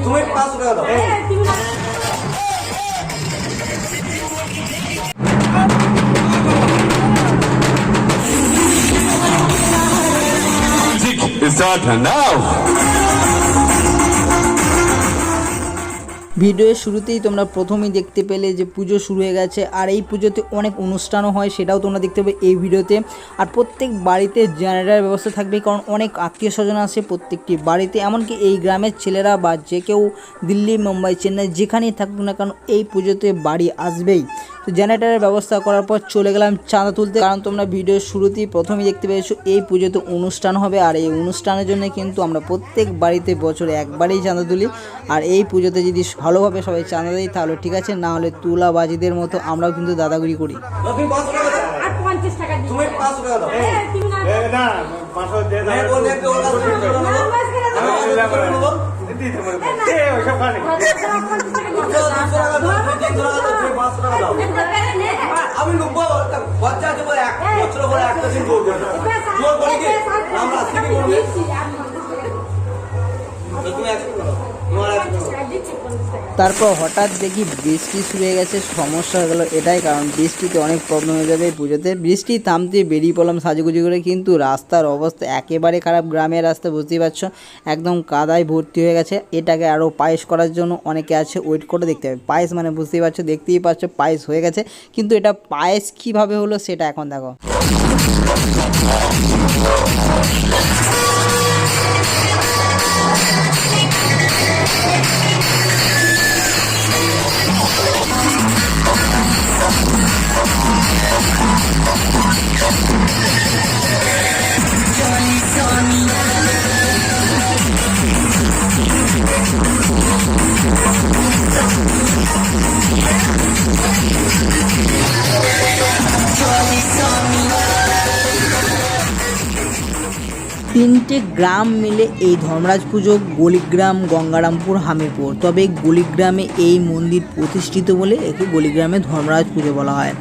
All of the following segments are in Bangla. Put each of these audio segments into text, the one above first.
তুমি 500 টাকা দাও। Start now. ভিডিওর শুরুতেই তোমরা প্রথমেই দেখতে পেলে যে পুজো শুরু হয়ে গেছে, আর এই পুজোতে অনেক অনুষ্ঠানও হয়, সেটাও তোমরা দেখতে পাবে এই ভিডিওতে। আর প্রত্যেক বাড়িতে জেনারেটরের ব্যবস্থা থাকবে, কারণ অনেক আত্মীয় স্বজন আসে প্রত্যেকটি বাড়িতে। এমনকি এই গ্রামের ছেলেরা বা যে কেউ দিল্লি, মুম্বাই, চেন্নাই যেখানেই থাকুক না কেন এই পুজোতে বাড়ি আসবেই। তো জেনারেটরের ব্যবস্থা করার পর চলে গেলাম চাঁদা তুলতে, কারণ তোমরা ভিডিওর শুরুতেই প্রথমেই দেখতে পেয়েছো এই পুজোতে অনুষ্ঠান হবে। আর এই অনুষ্ঠানের জন্য কিন্তু আমরা প্রত্যেক বাড়িতে বছরে একবারেই চাঁদা তুলি। আর এই পুজোতে যদি ভালোভাবে সবাই চাঁদা দেয় তাহলে ঠিক আছে, না হলে তুলাবাজিদের মতো আমরাও কিন্তু দাদাগিরি করি। তুমি 500 টাকা দাও। আর 50 টাকা দিই। তুমি 500 টাকা দাও। তুমি না না 500 দে দাও। আমি বলি একটু ওটা শুরু করো। না বাস করে দাও। আমি অর্ডার করে নেব। দিতে পারবো এ ওইসব খালি 200 টাকা দাও, 300 টাকা দাও, তুমি 500 টাকা দাও। আমি নেব একটা বাচ্চা দেব, এক বছর পরে একটা দিন করব। জোর করে কি আমরা সিটি করব। তো তুমি এক করো। তোমার এক করো। তারপর হঠাৎ দেখি বৃষ্টি শুরু হয়ে গেছে। সমস্যা হয়ে গেল এটাই, কারণ বৃষ্টিতে অনেক প্রবলেম হয়ে যাবে এই পুজোতে। বৃষ্টি থামতে বেরিয়ে পড়লাম সাজুগুজি করে, কিন্তু রাস্তার অবস্থা একেবারে খারাপ। গ্রামের রাস্তা বুঝতেই পারছো, একদম কাদায় ভর্তি হয়ে গেছে। এটাকে আরও পায়েস করার জন্য অনেকে আছে, ওয়েট করে দেখতে হবে। পায়েস মানে বুঝতেই পারছো, দেখতেই পাচ্ছ পায়েস হয়ে গেছে, কিন্তু এটা পায়েস কীভাবে হলো সেটা এখন দেখো। তিনটে গ্রাম মিলে এই ধর্মরাজ পুজো, গলিগ্রাম, গঙ্গারামপুর, হামিরপুর। তবে গলিগ্রামে এই মন্দির প্রতিষ্ঠিত বলে একে গলিগ্রামে ধর্মরাজ পুজো বলা হয়।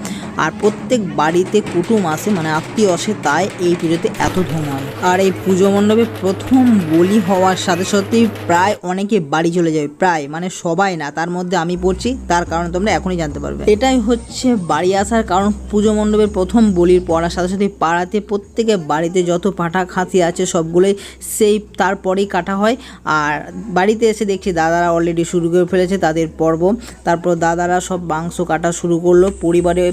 আর প্রত্যেক বাড়িতে কুটুম আসে, মানে আত্মীয় আসে, তাই এই পুজোতে এত ধুম হয়। আর এই পুজো মণ্ডপে প্রথম বলি হওয়ার সাথে সাথেই প্রায় অনেকে বাড়ি চলে যাবে, প্রায় মানে সবাই না, তার মধ্যে আমি পড়ছি। তার কারণ তোমরা এখনই জানতে পারবে। এটাই হচ্ছে বাড়ি আসার কারণ। পুজো মণ্ডপের প্রথম বলির পড়ার সাথে সাথে পাড়াতে প্রত্যেকের বাড়িতে যত পাঁঠা খাসি আছে সবগুলোই সেই তারপরেই কাটা হয়। আর বাড়িতে এসে দেখছি দাদারা অলরেডি শুরু করে ফেলেছে তাদের পর্ব। তারপর দাদারা সব মাংস কাটা শুরু করলো। পরিবারে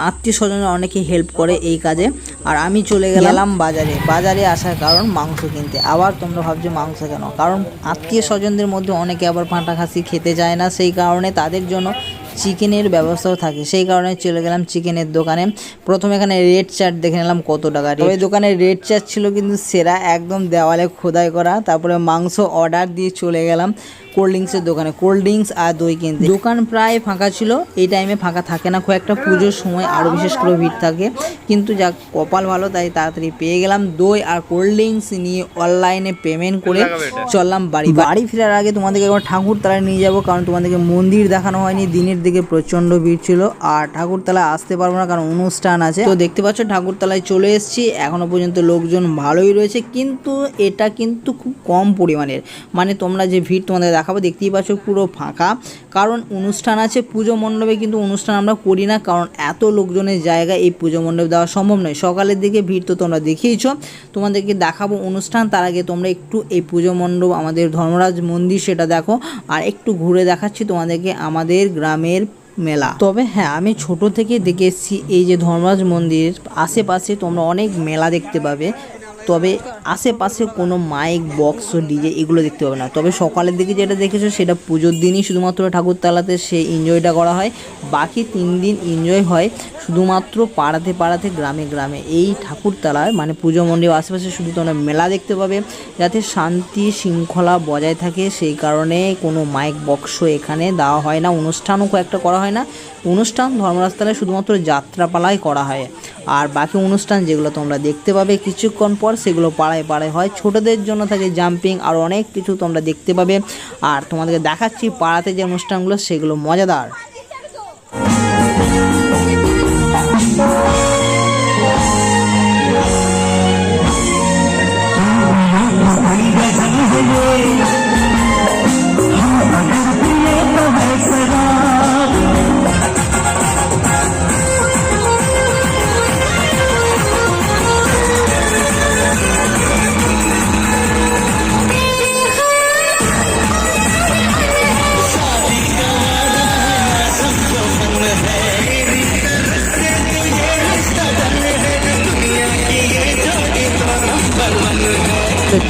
আত্মীয় স্বজনরা অনেকে হেল্প করে এই কাজে। আর আমি চলে গেলাম বাজারে আসার কারণ মাংস কিনতে। আবার তোমরা ভাবছো মাংস কেন? কারণ আত্মীয় স্বজনদের মধ্যে অনেকে আবার পাঁঠা খাসি খেতে চায় না, সেই কারণে তাদের জন্য চিকেনের ব্যবস্থাও থাকে। সেই কারণে চলে গেলাম চিকেনের দোকানে। প্রথমে এখানে রেড চার্ট দেখে নিলাম কত টাকা। ওই দোকানে রেড চার্ট ছিল কিন্তু সেরা, একদম দেওয়ালে খোদাই করা। তারপরে মাংস অর্ডার দিয়ে চলে গেলাম কোল্ড ড্রিঙ্কসের দোকানে, কোল্ড ড্রিঙ্কস আর দই কিনতে। দোকান প্রায় ফাঁকা ছিল, এই টাইমে ফাঁকা থাকে না খুব একটা, পুজোর সময় আরও বিশেষ করে ভিড় থাকে। কিন্তু যা কপাল ভালো, তাই তাড়াতাড়ি পেয়ে গেলাম দই আর কোল্ড ড্রিঙ্কস নিয়ে অনলাইনে পেমেন্ট করে চললাম বাড়ি ফেরার আগে তোমাদেরকে একবার ঠাকুরতলায় নিয়ে যাবো, কারণ তোমাদেরকে মন্দির দেখানো হয়নি। দিনের দিকে প্রচণ্ড ভিড় ছিল, আর ঠাকুরতলায় আসতে পারবো না কারণ অনুষ্ঠান আছে। তো দেখতে পাচ্ছ ঠাকুরতলায় চলে এসেছি। এখনো পর্যন্ত লোকজন ভালোই রয়েছে, কিন্তু এটা কিন্তু খুব কম পরিমাণের। মানে তোমরা যে ভিড় তোমাদের দেখাবো, দেখতেই পাচ্ছ পুরো ফাঁকা, কারণ অনুষ্ঠান আছে পুজো মণ্ডপে। কিন্তু অনুষ্ঠান আমরা করি না, কারণ এত লোকজনের জায়গা এই পুজো মণ্ডপ দেওয়া সম্ভব নয়। সকালের দিকে ভিড় তো তোমরা দেখিয়েছ, তোমাদেরকে দেখাবো অনুষ্ঠান। তার আগে তোমরা একটু এই পুজো মণ্ডপ, আমাদের ধর্মরাজ মন্দির সেটা দেখো, আর একটু ঘুরে দেখাচ্ছি তোমাদেরকে আমাদের গ্রামের মেলা। তবে হ্যাঁ, আমি ছোট থেকে দেখে এসেছি এই যে ধর্মরাজ মন্দির আশেপাশে তোমরা অনেক মেলা দেখতে পাবে, তবে আশেপাশে কোনো মাইক বক্স ডিজে এগুলো দেখতে পাবে না। তবে সকালের দিকে যেটা দেখেছো সেটা পুজোর দিনই শুধুমাত্র ঠাকুরতলাতে সেই এনজয়টা করা হয়। বাকি 3 দিন এনজয় হয় শুধুমাত্র পাড়াতে গ্রামে। এই ঠাকুরতলায় মানে পুজো মণ্ডপের আশেপাশে শুধু তোমরা মেলা দেখতে পাবে, যাতে শান্তি শৃঙ্খলা বজায় থাকে। সেই কারণে কোনো মাইক বক্স এখানে দেওয়া হয় না, অনুষ্ঠানও খুব একটা করা হয় না। অনুষ্ঠান ধর্মরাজতলায় শুধুমাত্র যাত্রাপালাই করা হয়। আর বাকি অনুষ্ঠান যেগুলো তোমরা দেখতে পাবে কিছুক্ষণ পর, সেগুলো পাড়ায় হয়। ছোটদের জন্য থাকে জাম্পিং, আর অনেক কিছু তোমরা দেখতে পাবে। আর তোমাদেরকে দেখাচ্ছি পাড়াতে যে অনুষ্ঠানগুলো সেগুলো মজাদার।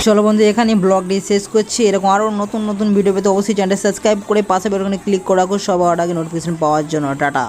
চলো বন্ধু এখানে ব্লগটি শেষ করছি। এরকম আরও নতুন নতুন ভিডিও পেতে অবশ্যই চ্যানেল সাবস্ক্রাইব করে পাশে বেল আইকনে ক্লিক করে রাখো সবার আগে নোটিফিকেশন পাওয়ার জন্য। টাটা।